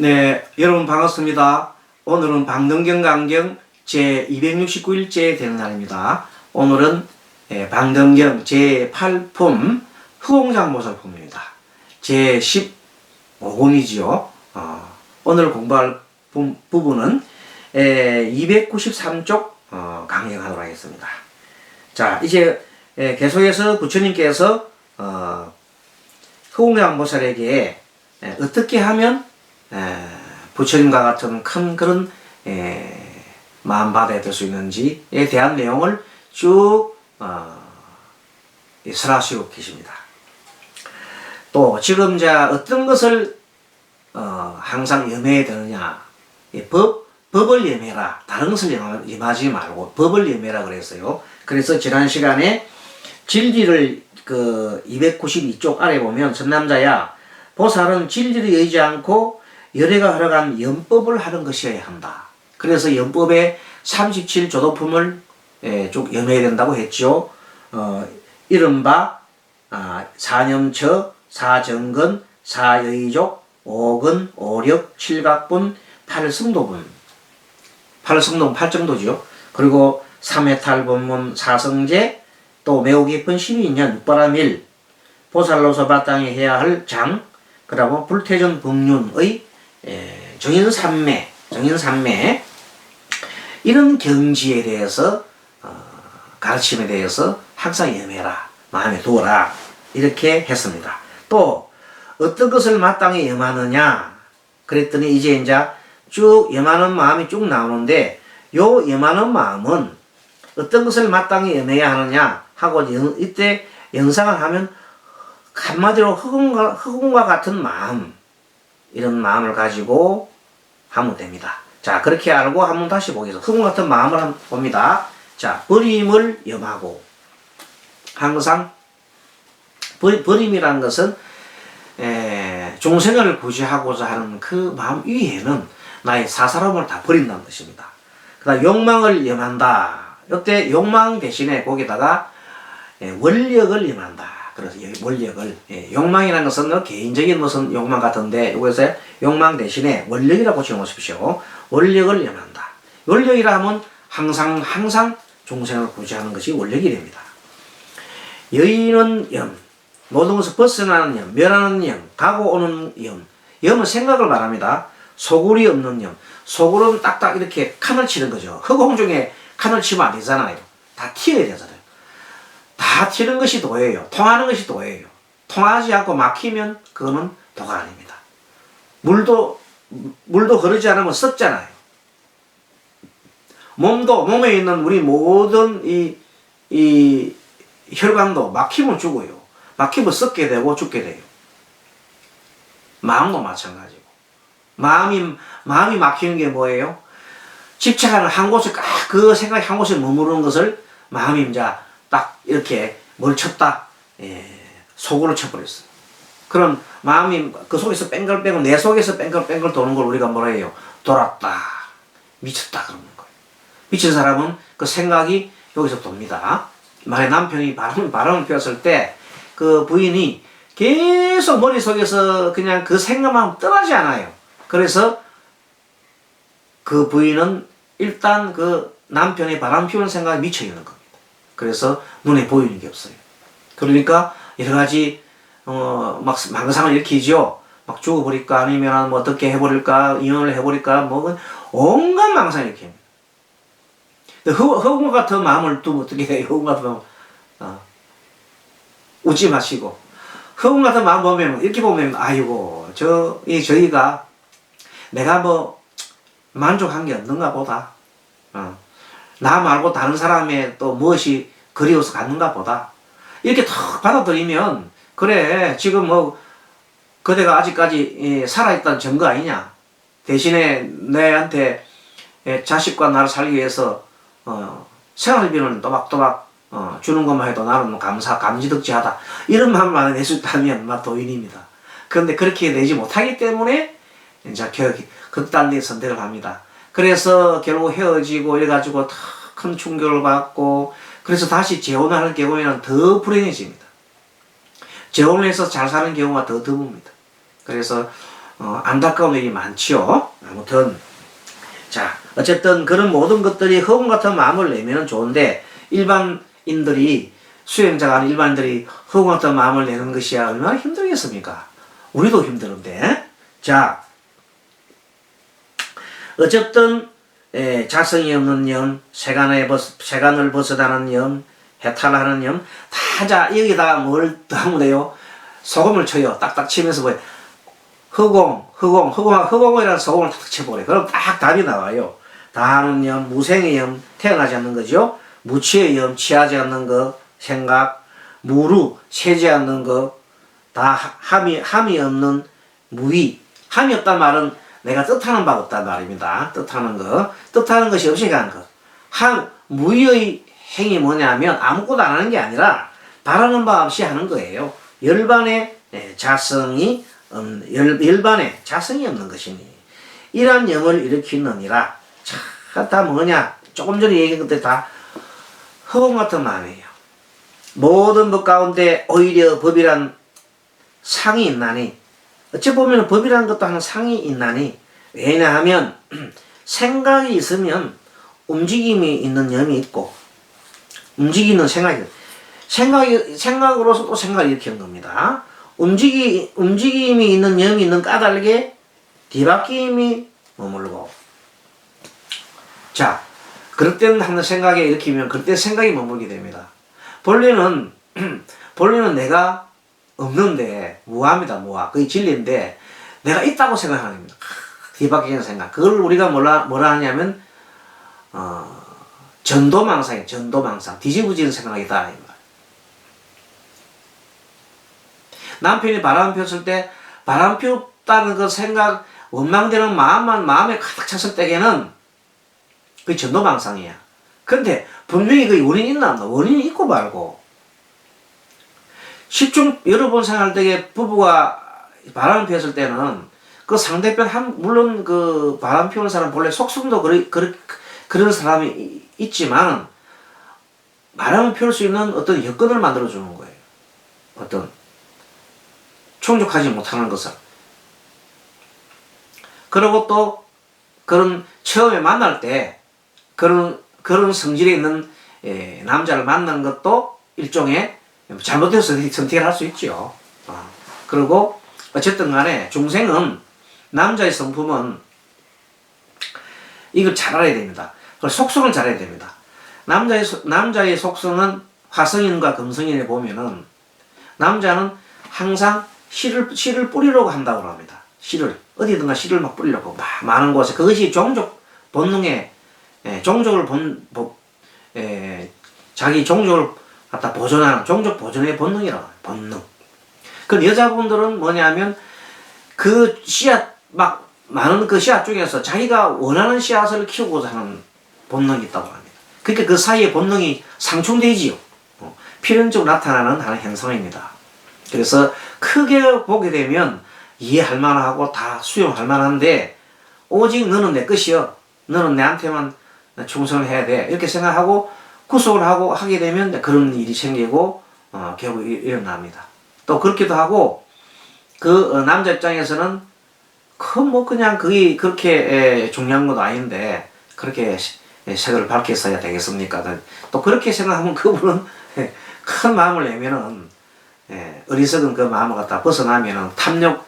네, 여러분 반갑습니다. 오늘은 방등경 강경 제269일째 되는 날입니다. 오늘은 방등경 제8품 후공장보살품입니다. 제15권이지요. 오늘 공부할 부분은 293쪽 강행하도록 하겠습니다. 자, 이제 계속해서 부처님께서 후공장보살에게 어떻게 하면 부처님과 같은 큰 그런 마음바다에 들 수 있는지에 대한 내용을 쭉 설하시고 계십니다. 또 지금 어떤 것을 항상 염해야 되느냐, 법을 염해라. 다른 것을 염하지 말고 법을 염해라 그랬어요. 그래서 지난 시간에 진리를 292쪽 아래 보면 선남자야, 보살은 진리를 여의지 않고 열애가 허락한 연법을 하는 것이어야 한다. 그래서 연법의 37조도품을 쭉 염해야 된다고 했죠. 이른바 사념처, 사정근, 사여의족, 오근, 오력, 칠각분, 팔승도분. 팔승도분 8정도죠. 그리고 삼해탈본문, 사성제, 또 매우 깊은 12년, 육바라밀, 보살로서 마땅히 해야 할 장, 그 다음에 불태전 법륜의 정인삼매 이런 경지에 대해서 가르침에 대해서 항상 염해라, 마음에 두어라 이렇게 했습니다. 또 어떤 것을 마땅히 염하느냐 그랬더니 이제 쭉 염하는 마음이 쭉 나오는데, 요 염하는 마음은 어떤 것을 마땅히 염해야 하느냐 하고 이때 연상을 하면 한마디로 흑운과 같은 마음, 이런 마음을 가지고 하면 됩니다. 자, 그렇게 알고 한번 다시 보겠습니다. 흑운 같은 마음을 한번 봅니다. 자, 버림을 염하고, 항상 버림이라는 것은 종생을 구제하고자 하는 그 마음 위에는 나의 사사로움을 다 버린다는 것입니다. 그 다음 욕망을 염한다. 이때 욕망 대신에 거기다가 원력을 염한다. 그래서 원력을, 욕망이라는 것은 개인적인 무슨 욕망 같은데, 여기서 욕망 대신에 원력이라고 지어놓으십시오. 원력을 염한다. 원력이라 하면 항상 종생을 구제하는 것이 원력이 됩니다. 여의는 염, 모든 것을 벗어나는 염, 멸하는 염, 가고 오는 염. 염은 생각을 말합니다. 소굴이 없는 염. 소굴은 딱딱 이렇게 칸을 치는 거죠. 흑공 중에 칸을 치면 안 되잖아요. 다 튀어야 되잖아요. 다 튀는 것이 도예요. 통하는 것이 도예요. 통하지 않고 막히면 그거는 도가 아닙니다. 물도 흐르지 않으면 썩잖아요. 몸에 있는 우리 모든 이 혈관도 막히면 죽어요. 막히면 썩게 되고 죽게 돼요. 마음도 마찬가지고. 마음이 막히는 게 뭐예요? 집착하는 한 곳에 그 생각이 한 곳에 머무르는 것을 마음이 딱 이렇게 뭘 쳤다, 속으로 쳐버렸어요. 그런 마음이 그 속에서 뺑글뺑글, 내 속에서 뺑글뺑글 도는 걸 우리가 뭐라 해요? 돌았다, 미쳤다 그러는 거예요. 미친 사람은 그 생각이 여기서 돕니다. 만약 남편이 바람을 피웠을 때 그 부인이 계속 머릿속에서 그냥 그 생각만 떠나지 않아요. 그래서 그 부인은 일단 그 남편이 바람 피우는 생각에 미쳐 있는 겁니다. 그래서 눈에 보이는 게 없어요. 그러니까 여러 가지 막 망상을 일으키죠. 막 죽어버릴까, 아니면 뭐 어떻게 해버릴까, 이혼을 해버릴까, 뭐 온갖 망상을 일으킵니다. 흑운 같은 마음을 두면 어떻게 해요? 흑운 같은 마음 웃지 마시고, 흑운 같은 마음 보면 이렇게 보면 아이고 저희가 내가 뭐 만족한 게 없는가 보다. 나 말고 다른 사람의 또 무엇이 그리워서 갔는가 보다. 이렇게 탁 받아들이면, 그래, 지금 뭐, 그대가 아직까지 살아있다는 증거 아니냐. 대신에 내한테 자식과 나를 살기 위해서, 생활비는 또박또박, 주는 것만 해도 나는 감지덕지하다. 이런 마음만 낼 수 있다면, 도인입니다. 그런데 그렇게 내지 못하기 때문에, 극단의 선택을 합니다. 그래서 결국 헤어지고 이래가지고 큰 충격을 받고, 그래서 다시 재혼을 하는 경우에는 더 불행해집니다. 재혼을 해서 잘 사는 경우가 더 드뭅니다. 그래서 안타까운 일이 많지요. 아무튼 자 어쨌든 그런 모든 것들이 허공 같은 마음을 내면 좋은데 일반인들이 수행자가 아닌 일반인들이 허공 같은 마음을 내는 것이 얼마나 힘들겠습니까? 우리도 힘드는데 자 어쨌든 자성이 없는 영, 세간을 벗어나는 영, 해탈하는 영, 자 여기다가 뭘 더하면 돼요? 소금을 쳐요. 딱딱 치면서 뭐예요? 허공이라는 소금을 탁 쳐버려요. 그럼 딱 답이 나와요. 다하는 영, 무생의 영, 태어나지 않는 거죠. 무치의 영, 취하지 않는 거, 생각, 무루, 세지 않는 거, 다 함이 없는 무위. 함이 없단 말은 내가 뜻하는 바가 없단 말입니다. 뜻하는 거. 뜻하는 것이 없이 가는 것. 무위의 행이 뭐냐면 아무것도 안 하는 게 아니라 바라는 바 없이 하는 거예요. 열반의 자성이 없는 것이니 이러한 영을 일으키느니라. 자, 다 뭐냐? 조금 전에 얘기한 것들 다 허공 같은 마음이에요. 모든 것 가운데 오히려 법이란 상이 있나니 어찌 보면 법이라는 것도 하나 상이 있나니 왜냐하면 생각이 있으면 움직임이 있는 영이 있고 움직이는 생각으로서 또 생각을 일으키는 겁니다. 움직임이 있는 영이 있는 까닭에 뒤바뀜이 머물고 자 그럴 때는 하는 생각에 일으키면 그럴 때 생각이 머물게 됩니다. 본래는 내가 없는데 무아입니다. 무아. 그게 진리인데 내가 있다고 생각하는 겁니다. 뒤바뀌는 생각. 그걸 우리가 뭐라 하냐면 전도망상이에요. 전도망상. 뒤집어지는 생각이다. 남편이 바람 폈을 때 바람 피웠다는 그 생각 원망되는 마음에 가득 찼을 때에는 그게 전도망상이야. 근데 분명히 그 원인이 있나 없나? 원인이 있고 말고 여러 번 생각할 때에 부부가 바람 피웠을 때는 그 상대편 물론 그 바람 피우는 사람 본래 속성도 그런 사람이 있지만 바람을 피울 수 있는 어떤 여건을 만들어 주는 거예요. 어떤 충족하지 못하는 것을. 그리고 또 그런 처음에 만날 때 그런 성질에 있는 남자를 만나는 것도 일종의 잘못해서 선택을 할 수 있죠. 그리고 어쨌든 간에 중생은 남자의 성품은 이걸 잘 알아야 됩니다. 그리고 속성을 잘 알아야 됩니다. 남자의 속성은 화성인과 금성인에 보면은 남자는 항상 씨를 뿌리려고 한다고 합니다. 어디든가 씨를 막 뿌리려고 많은 곳에 그것이 종족 본능에 자기 종족을 갖다 보존하는 종족 보존의 본능이라고 해요. 본능. 그 여자분들은 뭐냐면 그 씨앗 많은 그 씨앗 중에서 자기가 원하는 씨앗을 키우고자 하는 본능이 있다고 합니다. 그러니까 그 사이에 본능이 상충되지요. 필연적으로 나타나는 하나의 현상입니다. 그래서 크게 보게 되면 이해할 만하고 다 수용할 만한데 오직 너는 내 것이여. 너는 내한테만 충성을 해야 돼. 이렇게 생각하고 구속을 하게 되면 그런 일이 생기고 결국 일어납니다. 또 그렇기도 하고 그 남자 입장에서는 그냥 그게 그렇게 중요한 것도 아닌데 그렇게 색을 밝혔어야 되겠습니까? 또 그렇게 생각하면 그분은 큰 마음을 내면은 어리석은 그 마음을 갖다 벗어나면은 탐욕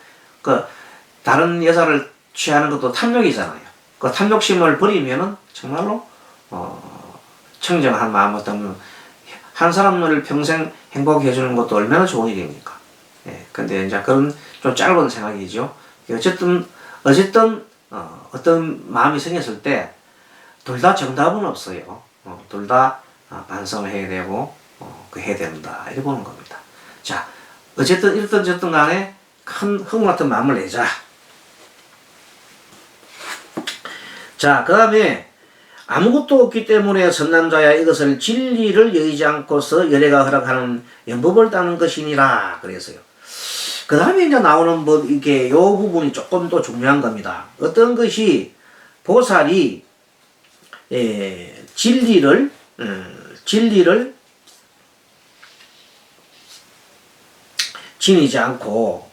다른 여자를 취하는 것도 탐욕이잖아요. 그 탐욕심을 버리면은 정말로 청정한 마음 어떤 한 사람을 평생 행복해 해주는 것도 얼마나 좋은 일입니까? 근데 이제 그런 좀 짧은 생각이죠. 어쨌든 어떤 마음이 생겼을 때 둘 다 정답은 없어요. 둘 다 반성을 해야 되고 해야 된다 이렇게 보는 겁니다. 자, 어쨌든 이렇든 저든 간에 큰 흥 같은 마음을 내자. 자, 그 다음에 아무것도 없기 때문에 선남자야 이것을 진리를 여의지 않고서 열애가 허락하는 연법을 따는 것이니라 그래서요. 그 다음에 이제 나오는 이게 요 부분이 조금 또 중요한 겁니다. 어떤 것이 보살이 진리를 지니지 않고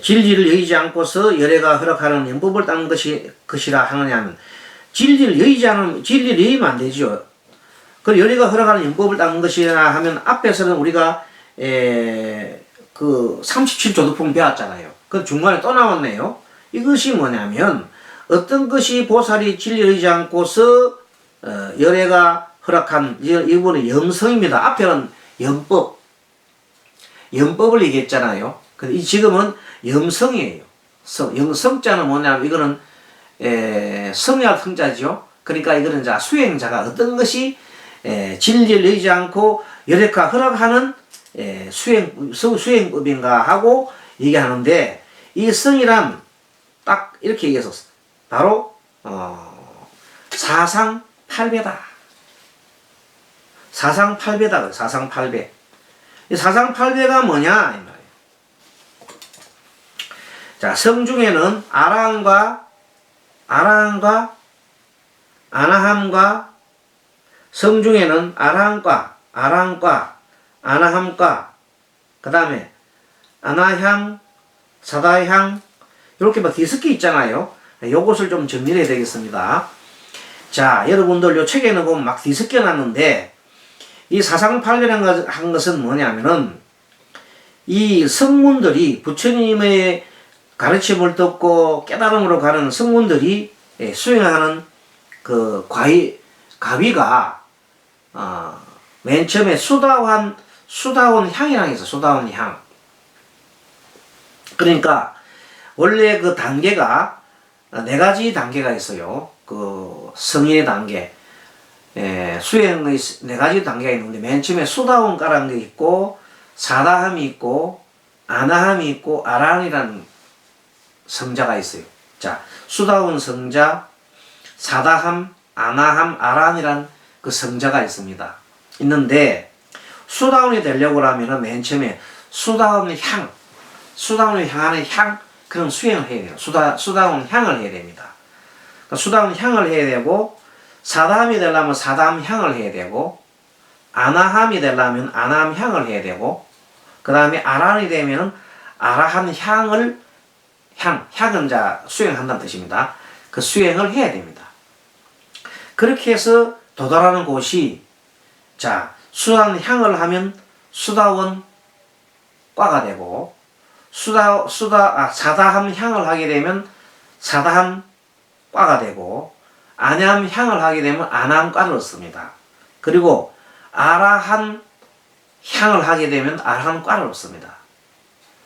진리를 여의지 않고서 열애가 허락하는 영법을 닦는 것이라 하느냐면, 진리를 여의면 안 되죠. 그 열애가 허락하는 영법을 닦는 것이라 하면, 앞에서는 우리가 그 37조도품 배웠잖아요. 그 중간에 또 나왔네요. 이것이 뭐냐면, 어떤 것이 보살이 진리를 의지 않고서 열애가 허락한, 이번에 염성입니다. 앞에는 염법을 얘기했잖아요. 근데 지금은 염성이에요. 성자는 뭐냐면, 이거는 성약 성자죠. 그러니까 이거는 수행자가 어떤 것이 진리를 의지 않고 열애가 허락하는 수행법인가 하고 얘기하는데, 이 성이란 딱 이렇게 얘기해서 바로 사상팔배다. 사상팔배다. 사상팔배. 이 사상팔배가 뭐냐 이 말이에요. 자, 성 중에는 아라함과 아나함과, 성 중에는 아라함과 아나함과, 그 다음에 아나향, 사다향, 이렇게 막 뒤섞여 있잖아요. 요것을 좀 정리를 해야 되겠습니다. 자, 여러분들 요 책에는 보면 막 뒤섞여 놨는데, 이 사상팔배라는 한 것은 뭐냐면은, 이 성문들이 부처님의 가르침을 듣고 깨달음으로 가는 성문들이 수행하는 그 가위가 맨 처음에 수다원 향이라는 게 있어. 수다원 향. 그러니까 원래 그 단계가 4가지 단계가 있어요. 그 성인의 단계, 수행의 4가지 단계가 있는데, 맨 처음에 수다원가라는 게 있고, 사다함이 있고, 아나함이 있고, 아라한이라는 성자가 있어요. 자, 수다원 성자, 사다함, 아나함, 아라한이라는 그 성자가 있습니다. 있는데, 수다원이 되려고 하면은 맨 처음에 수다원을 향하는 그런 수행을 해야 돼요. 수다원 향을 해야 됩니다. 그러니까 수다원 향을 해야 되고, 사다함이 되려면 사다함 향을 해야 되고, 아나함이 되려면 아나함 향을 해야 되고, 그 다음에 아라한이 되면은 아라한 향은 수행한다는 뜻입니다. 그 수행을 해야 됩니다. 그렇게 해서 도달하는 곳이, 자, 수다원 향을 하면 수다원 과가 되고, 사다함 향을 하게 되면 사다함 과가 되고, 아나함 향을 하게 되면 아나함 과를 얻습니다. 그리고 아라한 향을 하게 되면 아라한 과를 얻습니다.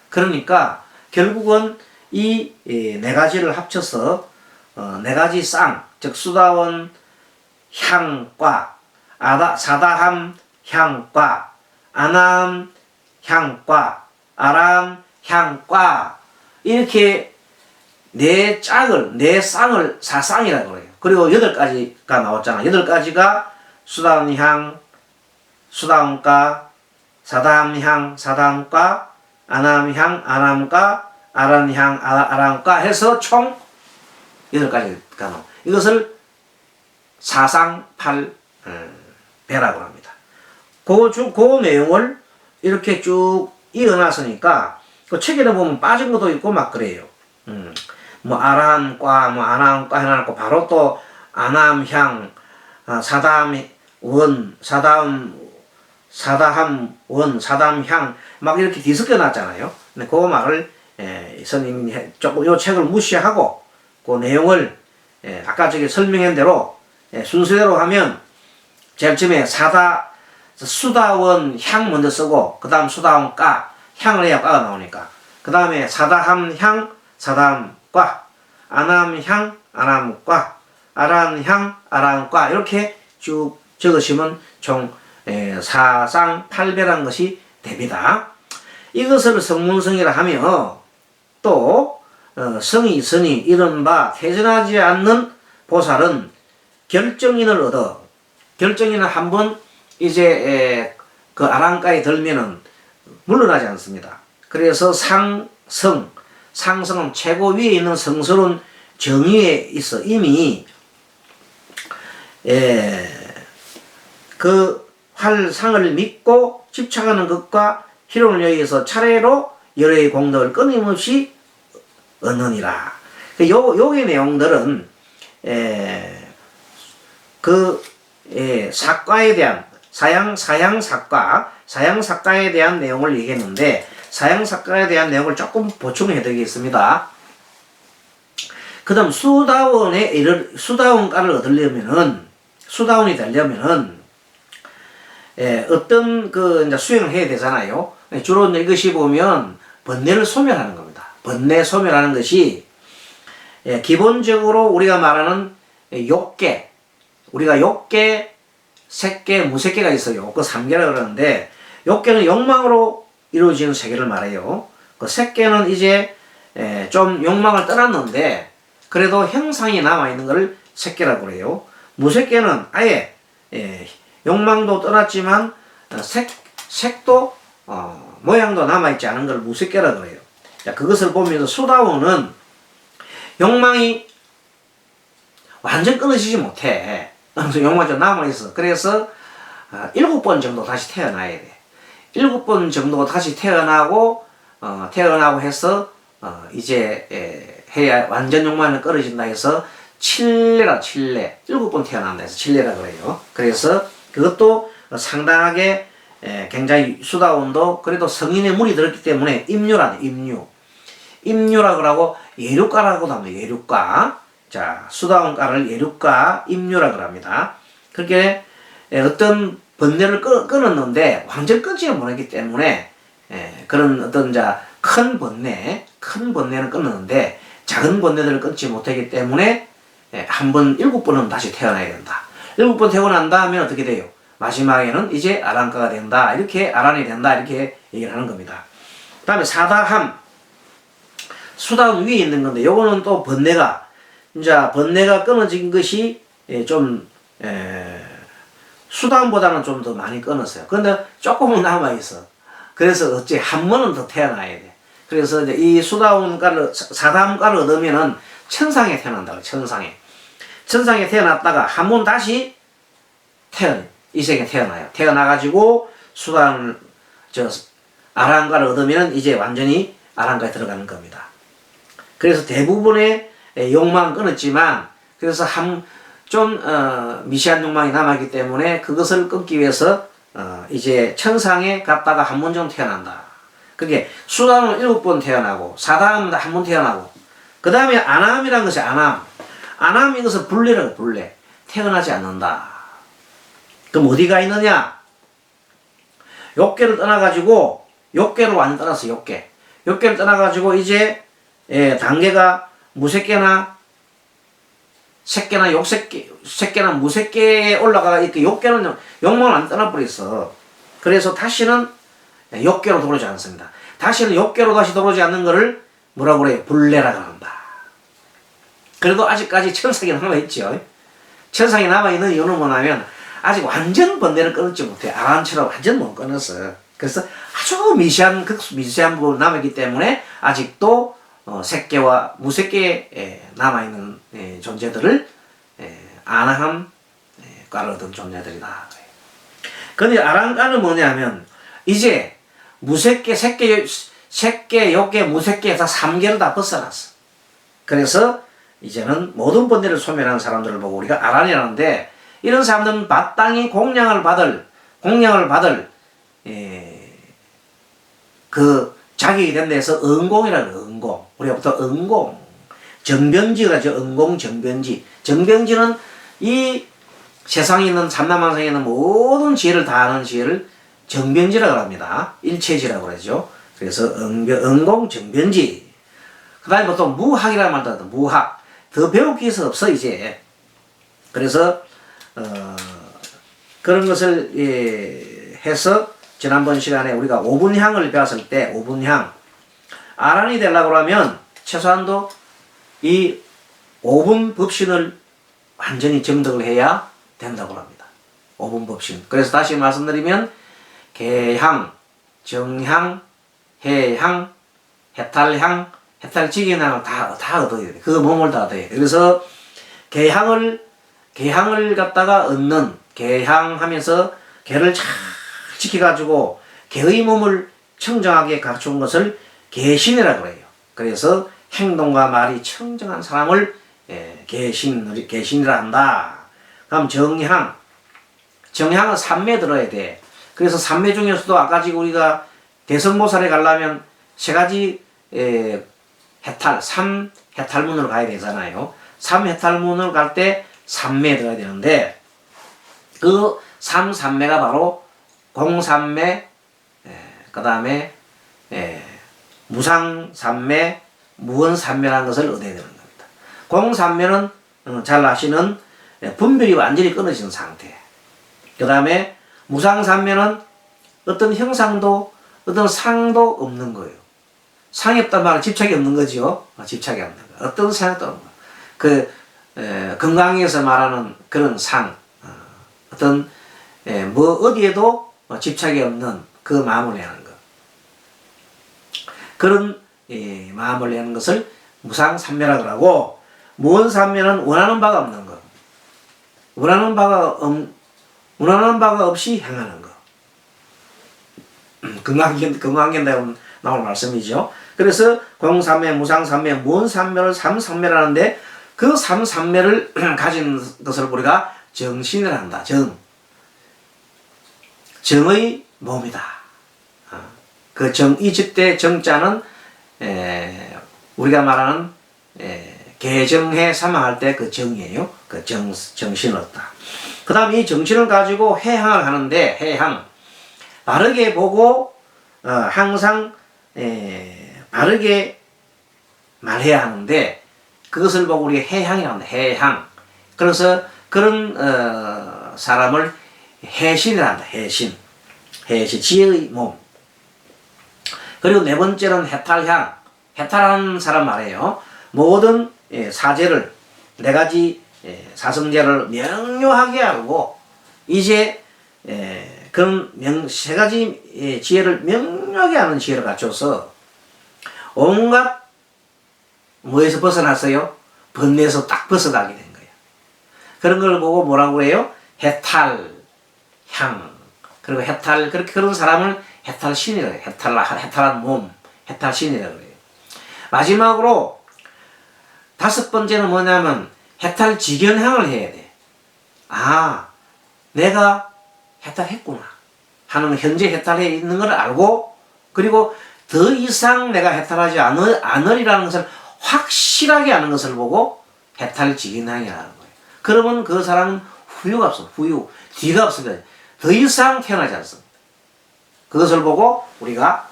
그러니까 결국은 이 4가지를 합쳐서 4가지 쌍, 즉 수다원 향과, 사다함 향과, 아나함 향과, 아라함 향과, 이렇게 4쌍을 사쌍이라고 그래요. 그리고 8가지가 나왔잖아. 8가지가 수다원 향, 수다원과, 사다함 향, 사다함과, 아나함 향, 아나함과, 아라한 향, 아라한과 해서 총 8가지가 나와. 이것을 사상팔배라고 합니다. 그 내용을 이렇게 쭉 이어놨으니까, 그 책에도 보면 빠진 것도 있고 막 그래요. 뭐 아라한과, 뭐 아나함과 해놨고, 바로 또 아나함향, 사다함원, 사다함향, 막 이렇게 뒤섞여 놨잖아요. 근데 그 말을 스님이 조금 요 책을 무시하고 그 내용을 아까 저기 설명한 대로 순서대로 하면, 제일 처음에 수다원 향 먼저 쓰고, 그 다음 수다원 과, 향을 해야 과가 나오니까, 그 다음에 사다함 향, 사다함 과, 아나함 향, 아나함 과, 아라한 향, 아라한 과, 이렇게 쭉 적으시면 총 사상팔배라는 것이 됩니다. 이것을 성문성이라 하며, 또 성이 있으니 이른바 퇴전하지 않는 보살은 결정인을 얻어, 결정인을 한번 이제 그 아라한가에 들면은 물러나지 않습니다. 그래서 상성은 최고 위에 있는 성스러운 정의에 있어 이미 그 활상을 믿고 집착하는 것과 희롱을 여기서 차례로 여러의 공덕을 끊임없이 얻느니라. 요의 내용들은 사과에 대한 사양사과에 대한 내용을 얘기했는데, 사양사과에 대한 내용을 조금 보충해 드리겠습니다. 그 다음 수다원가를 얻으려면은, 수다원이 되려면은 어떤 이제 수행을 해야 되잖아요. 주로 이것이 보면 번뇌를 소멸하는 겁니다. 번뇌 소멸하는 것이 기본적으로 우리가 말하는 욕계, 우리가 욕계, 색계, 무색계가 있어요. 그 3계라 그러는데, 욕계는 욕망으로 이루어지는 세계를 말해요. 그 색계는 이제 좀 욕망을 떠났는데 그래도 형상이 남아있는 것을 색계라고 그래요. 무색계는 아예 욕망도 떠났지만 색도 모양도 남아있지 않은 걸 무색계라고 그래요. 자, 그것을 보면서 수다원은 욕망이 완전 끊어지지 못해. 욕망이 좀 남아있어. 그래서 7번 정도 다시 태어나야 돼. 7번 정도 다시 태어나고 해서 이제 해야 완전 욕망이 끊어진다 해서 칠례라, 칠례. 7번 태어난다 해서 칠례라 그래요. 그래서 그것도 상당하게 굉장히 수다원도 그래도 성인의 물이 들었기 때문에 임류라네, 임류. 임류라고 하고 예류가라고도 합니다. 예류가. 자, 수다원가를 예류가, 임류라고 합니다. 그렇게 어떤 번뇌를 끊었는데 완전 끊지는 못했기 때문에 그런 어떤 큰 번뇌는 끊었는데 작은 번뇌들을 끊지 못하기 때문에 한 번 7번은 다시 태어나야 된다. 7번 태어난 다음에 어떻게 돼요? 마지막에는 이제 아란가가 된다. 이렇게 아란이 된다. 이렇게 얘기를 하는 겁니다. 그 다음에 사다함. 수다원 위에 있는 건데 요거는 또 번뇌가 끊어진 것이 좀 수다원보다는 좀 더 많이 끊었어요. 그런데 조금은 남아있어. 그래서 어째 한 번은 더 태어나야 돼. 그래서 이제 이 사다함가를 얻으면은 천상에 태어난다고. 천상에 태어났다가 한 번 다시 이 세계에 태어나요. 태어나가지고 아란가를 얻으면 이제 완전히 아란가에 들어가는 겁니다. 그래서 대부분의 욕망은 끊었지만, 그래서 미시한 욕망이 남았기 때문에 그것을 끊기 위해서 이제 천상에 갔다가 한 번 정도 태어난다. 그게 수다함은 7번 태어나고, 사다함은 한 번 태어나고, 그 다음에 아남이라는 것이 아남 이것은 불례라고. 불례. 태어나지 않는다. 그럼 어디가 있느냐? 욕계를 떠나가지고, 욕계로 완전 떠났어. 욕계를 떠나가지고 이제 단계가 무색계나 색계나 색계나 무색계에 올라가 이렇게 욕계는 욕망을 안 떠나버렸어. 그래서 다시는 욕계로 들어오지 않습니다. 다시는 욕계로 다시 들어오지 않는 것을 뭐라고 그래요? 불례라고 한다. 그래도 아직까지 천상이 남아있죠. 천상이 남아있는 이유는 뭐냐면 아직 완전 번뇌를 끊지 못해. 아란처럼 완전 못 끊었어. 그래서 아주 미세한 부분 남아있기 때문에 아직도 색계와 무색계에 남아있는 존재들을 아나함 과를 얻은 존재들이다. 근데 아란가는 뭐냐면 이제 무색계, 색계, 욕계, 무색계 다 3계를 다 벗어났어. 그래서 이제는 모든 번뇌를 소멸하는 사람들을 보고 우리가 아란이라는데, 이런 사람들은 마땅히 공양을 받을 그 자격이 된 데서 은공이라고 해요. 은공. 우리가 보통 은공. 정변지가 죠. 은공, 정변지. 정변지는 이 세상에 있는 삼라만상에 있는 모든 지혜를 다 아는 지혜를 정변지라고 합니다. 일체지라고 그러죠. 그래서 은공, 정변지. 그 다음에 보통 무학이라는 말도 하거든. 무학. 더 배울 게 없어 이제. 그래서 그런 것을 해서 지난번 시간에 우리가 5분향을 배웠을 때 5분향 아란이 되려고 하면 최소한도 이 5분 법신을 완전히 정득을 해야 된다고 합니다. 5분 법신. 그래서 다시 말씀드리면 개향, 정향, 해향, 해탈향, 해탈직인향을 다 얻어야 돼. 그 몸을 다 얻어야 돼. 그래서 개향을 갖다가 얻는, 개향하면서 개를 잘 지켜가지고 개의 몸을 청정하게 갖춘 것을 계신이라고 그래요. 그래서 행동과 말이 청정한 사람을 계신이라 한다. 그럼 정향. 정향은 삼매 들어야 돼. 그래서 삼매 중에서도 아까 지금 우리가 대성보살에 가려면 세 가지 해탈, 3해탈문으로 가야 되잖아요. 3해탈문을 갈 때 삼매 들어야 되는데 그 3삼매가 바로 공삼매, 그 다음에 무상삼매, 무언삼매라는 것을 얻어야 되는 겁니다. 공삼매는 잘 아시는 분별이 완전히 끊어진 상태. 그 다음에 무상삼매는 어떤 형상도 어떤 상도 없는 거예요. 상이 없단 말은 집착이 없는 거죠. 집착이 없는 거. 어떤 상도 없는 거. 건강에서 말하는 그런 상, 어떤 뭐 어디에도 집착이 없는 그 마음을 내는 것. 그런 마음을 내는 것을 무상삼매라고 하고, 무언삼매는 원하는 바가 없는 것. 원하는 바가 없이 행하는 것. 건강견 나오는 말씀이죠. 그래서 공삼매, 무상삼매, 무언삼매를 삼삼매라는데 그 삼삼매를 가진 것을 우리가 정신을 한다. 정의 몸이다. 그 이집대 정자는 우리가 말하는 개정해 사망할 때 그 정이에요. 그 정신을 얻다. 그 다음 이 정신을 가지고 해향을 하는데, 해향 바르게 보고 항상 바르게 말해야 하는데, 그것을 보고 우리가 해향이라고 합니다. 해향. 그래서 그런 사람을 해신이라 한다. 해신, 지혜의 몸. 그리고 네 번째는 해탈향. 해탈하는 사람 말이에요. 모든 사제를, 네 가지 사성제를 명료하게 알고 이제 그런 세 가지 지혜를 명료하게 아는 지혜를 갖춰서 온갖 뭐에서 벗어났어요? 번뇌에서 딱 벗어나게 된 거예요. 그런 걸 보고 뭐라고 그래요? 해탈향. 그리고 그런 사람을 해탈신이라고 해요. 해탈한 몸, 해탈신이라고 그래요. 마지막으로 다섯 번째는 뭐냐면 해탈직연향을 해야 돼. 아, 내가 해탈했구나 하는, 현재 해탈해 있는 걸 알고, 그리고 더 이상 내가 해탈하지 않으리라는 것을 확실하게 아는 것을 보고 해탈직연향이라는 거예요. 그러면 그 사람은 후유가 없어. 뒤가 없습니다. 더 이상 태어나지 않습니다. 그것을 보고 우리가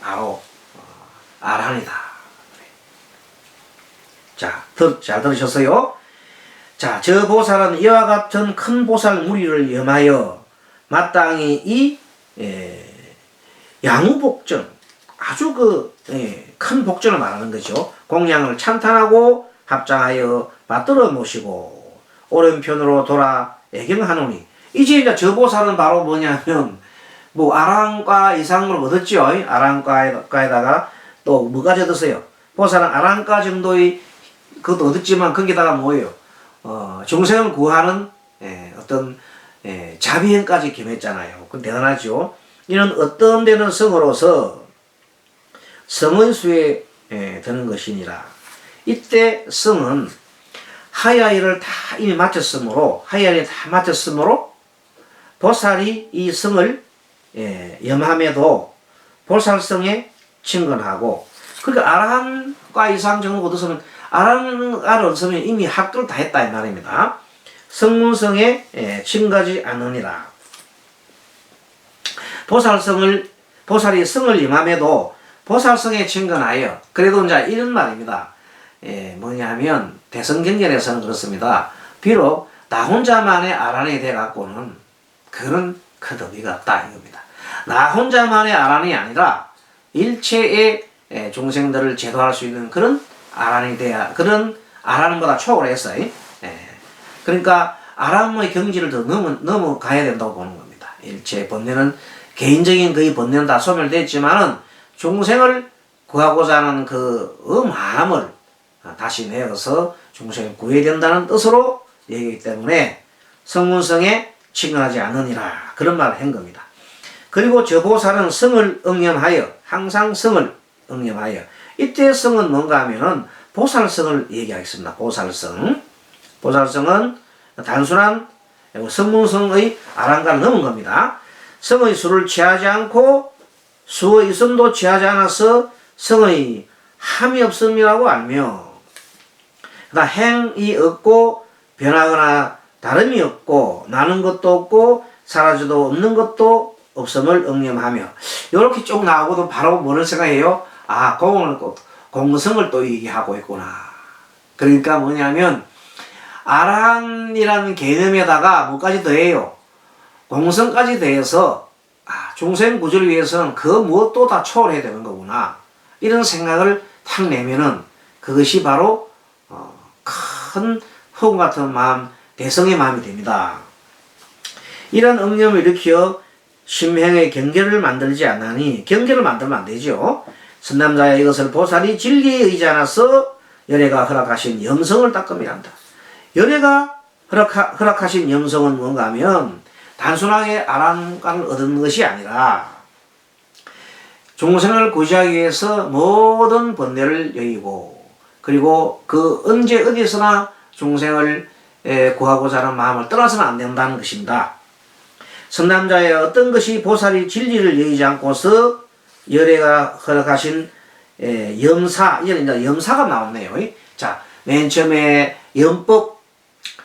바로 아란이다. 자, 잘 들으셨어요? 자, 저 보살은 이와 같은 큰 보살 무리를 염하여 마땅히 이 양우복전, 아주 큰 복전을 말하는 거죠. 공양을 찬탄하고 합장하여 받들어 모시고 오른편으로 돌아 애경하노니, 이제 저 보살은 바로 뭐냐면 뭐 아랑과 이상을 얻었죠. 아랑과에다가 또 뭐가 얻었어요? 보살은 아랑과 정도의 그것도 얻었지만 거기다가 뭐예요? 중생을 구하는 어떤 자비행까지 겸했잖아요. 그 대단하죠. 이는 어떤 데는 성으로서 성의 수에 드는 것이니라. 이때 성은 하야이를 다 이미 마쳤으므로, 보살이 이 성을 염함에도 보살성에 친근하고, 그러니까 아라한과 이상 정도 얻었으면, 아라한을 얻었으면 이미 합도를 다 했다 이 말입니다. 성문성에 친가지 않으니라. 보살이 성을 임함에도 보살성에 친근하여, 그래도 이제 이런 말입니다. 뭐냐면 대성경전에서는 그렇습니다. 비록 나 혼자만의 아란이 돼갖고는 그런 큰 의미가 없다 이겁니다. 나 혼자만의 아란이 아니라 일체의 중생들을 제도할 수 있는 그런 아란이 돼야, 그런 아란보다 초월했어요. 그러니까 아란의 경지를 더 넘어가야 된다고 보는 겁니다. 일체 번뇌는, 개인적인 그의 번뇌는 다 소멸됐지만은 중생을 구하고자 하는 그 마음을 다시 내어서 중생을 구해야 된다는 뜻으로 얘기하기 때문에 성문성에 친근하지 않으니라, 그런 말을 한 겁니다. 그리고 저 보살은 성을 응념하여 항상 성을 응념하여 이때 성은 뭔가 하면은 보살성을 얘기하겠습니다. 보살성. 보살성은 단순한 성문성의 아랑가를 넘은 겁니다. 성의 수를 취하지 않고 수의 있음도 취하지 않아서 성의 함이 없음이라고 알며 그다음 행이 없고 변하거나 다름이 없고 나는 것도 없고 사라져도 없는 것도 없음을 응념하며 이렇게 쭉 나오고도 바로 뭐를 생각해요? 아, 공성을 또 얘기하고 있구나. 그러니까 뭐냐면 아라한이라는 개념에다가 뭐까지 더해요? 공성까지 더해서 중생 구조를 위해서는 그 무엇도 다 초월해야 되는 거구나. 이런 생각을 탁 내면은 그것이 바로 큰 허공 같은 마음, 대성의 마음이 됩니다. 이런 응념을 일으켜 심행의 경계를 만들지 않으니 경계를 만들면 안 되죠. 선남자야 이것을 보살이 진리에 의지 않아서 열애가 허락하신 염성을 닦음이라 한다. 열애가 허락하신 염성은 뭔가 하면 단순하게 아란간을 얻는 것이 아니라 중생을 구제하기 위해서 모든 번뇌를 여의고 그리고 그 언제 어디서나 중생을 구하고자 하는 마음을 떠나서는 안 된다는 것입니다. 선남자의 어떤 것이 보살이 진리를 여의지 않고서 열애가 허락하신 염사, 이제 염사가 나왔네요. 자, 맨 처음에 염법,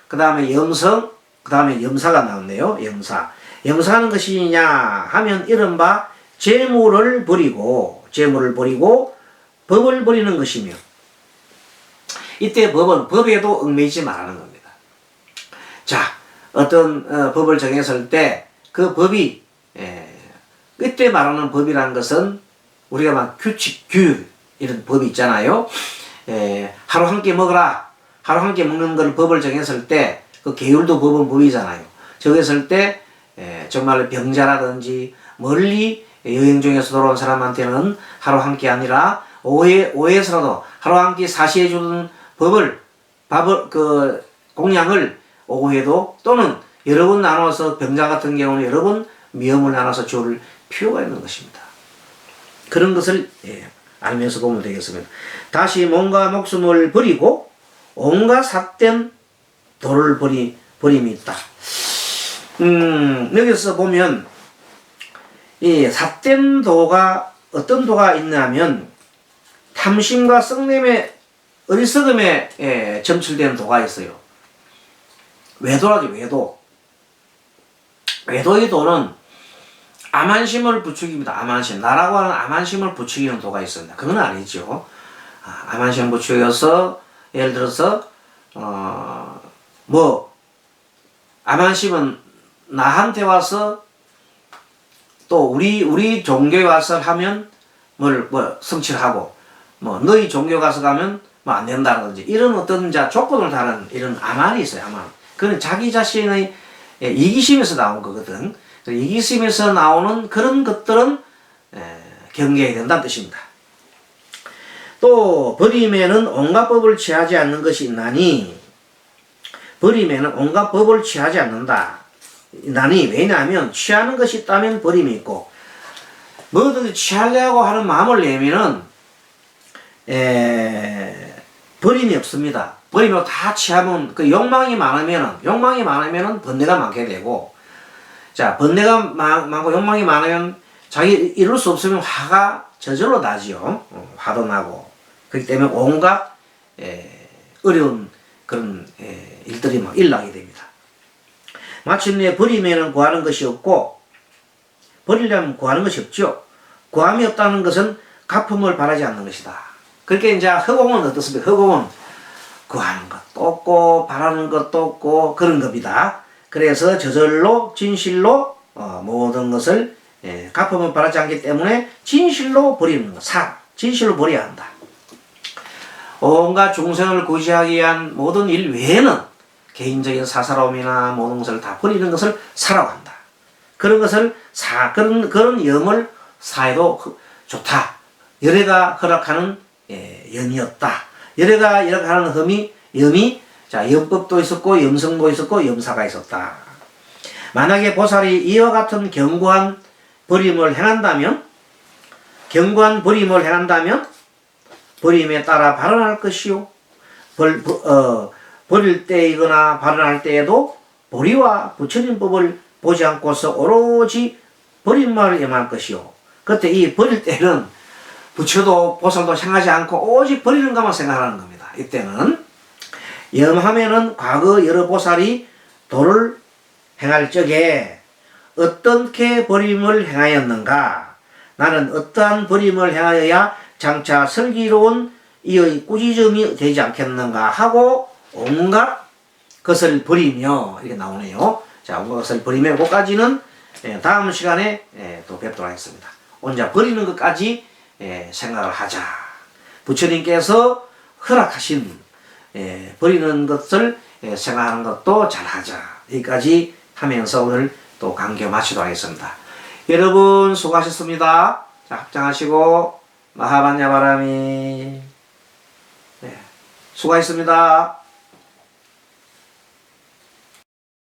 그 다음에 염성, 그 다음에 염사가 나왔네요. 염사. 염사는 것이냐 하면 이른바 재물을 버리고 법을 버리는 것이며 이때 법은 법에도 얽매이지 말라는 겁니다. 자, 어떤 법을 정했을 때 그 법이 이때 말하는 법이라는 것은 우리가 막 규칙, 규율 이런 법이 있잖아요. 하루 한 끼 먹어라. 하루 한 끼 먹는 걸 법을 정했을 때 그 계율도 법은 법이잖아요. 정했을 때 정말 병자라든지 멀리 여행 중에서 돌아온 사람한테는 하루 한 끼 아니라 오해에서라도 하루 한 끼 사시해 주는 법을 공양을 오후에도 또는 여러 번 나눠서 병자 같은 경우는 여러 번 미염을 나눠서 줄 필요가 있는 것입니다. 그런 것을 알면서 보면 되겠습니다. 다시 몸과 목숨을 버리고 온갖 삿된 도를 버림이 있다. 여기서 보면 이 삿된 도가 어떤 도가 있냐면 탐심과 썩냄의 어리석음에 점출된 도가 있어요. 외도라죠. 외도의 도는 암한심을 부추깁니다. 암한심. 나라고 하는 암한심을 부추기는 도가 있습니다. 그건 아니죠. 암한심 부추겨서 예를 들어서 암한심은 나한테 와서 또 우리 종교에 와서 하면 성취를 하고 너희 종교 가서 가면 안 된다든지 이런 어떤 조건을 다른 이런 암한이 있어요. 암한. 그건 자기 자신의 이기심에서 나온 거거든. 이기심에서 나오는 그런 것들은 경계해야 된다는 뜻입니다. 또 버림에는 온갖 법을 취하지 않는 것이 있나니 버림에는 온갖 법을 취하지 않는다. 왜냐하면 취하는 것이 있다면 버림이 있고 뭐든지 취하려고 하는 마음을 내면은 버림이 없습니다. 버리면 다 취하면 그 욕망이 많으면은 번뇌가 많게 되고 자 번뇌가 많고 욕망이 많으면 자기 이룰 수 없으면 화가 저절로 나지요. 화도 나고 그렇기 때문에 온갖 어려운 그런 일들이 막 일어나게 됩니다. 마침내 버리면은 구하는 것이 없고 버리려면 구하는 것이 없죠. 구함이 없다는 것은 갚음을 바라지 않는 것이다. 그렇게 이제 허공은 어떻습니까? 허공은 구하는 것도 없고 바라는 것도 없고 그런 겁니다. 그래서 저절로 진실로 모든 것을 갚음을 바라지 않기 때문에 진실로 버리는 것, 진실로 버려야 한다. 온갖 중생을 구제하기 위한 모든 일 외에는 개인적인 사사로움이나 모든 것을 다 버리는 것을 사라고 한다. 그런 것을 그런 염을 사해도 좋다. 열애가 허락하는 염이었다. 열애가 허락하는 염이 염법도 있었고 염성도 있었고 염사가 있었다. 만약에 보살이 이와 같은 견고한 버림을 행한다면, 경관 버림을 행한다면 버림에 따라 발언할 것이요. 버릴 때이거나 발언할 때에도 보리와 부처님 법을 보지 않고서 오로지 버림만을 염할 것이요. 그때 이 버릴 때는 부처도 보살도 생각하지 않고 오직 버리는 것만 생각하는 겁니다. 이때는 염하면은 과거 여러 보살이 도를 행할 적에 어떻게 버림을 행하였는가, 나는 어떠한 버림을 행하여야 장차 슬기로운 이의 꾸짖음이 되지 않겠는가 하고 온갖 것을 버리며, 이렇게 나오네요. 자, 온갖 것을 버리며, 그것까지는 다음 시간에 또 뵙도록 하겠습니다. 혼자 버리는 것까지 생각을 하자. 부처님께서 허락하신 버리는 것을 생각하는 것도 잘 하자. 여기까지 하면서 오늘 또 강좌 마치도록 하겠습니다. 여러분 수고하셨습니다. 자, 합장하시고 마하반야바라미. 수고하셨습니다.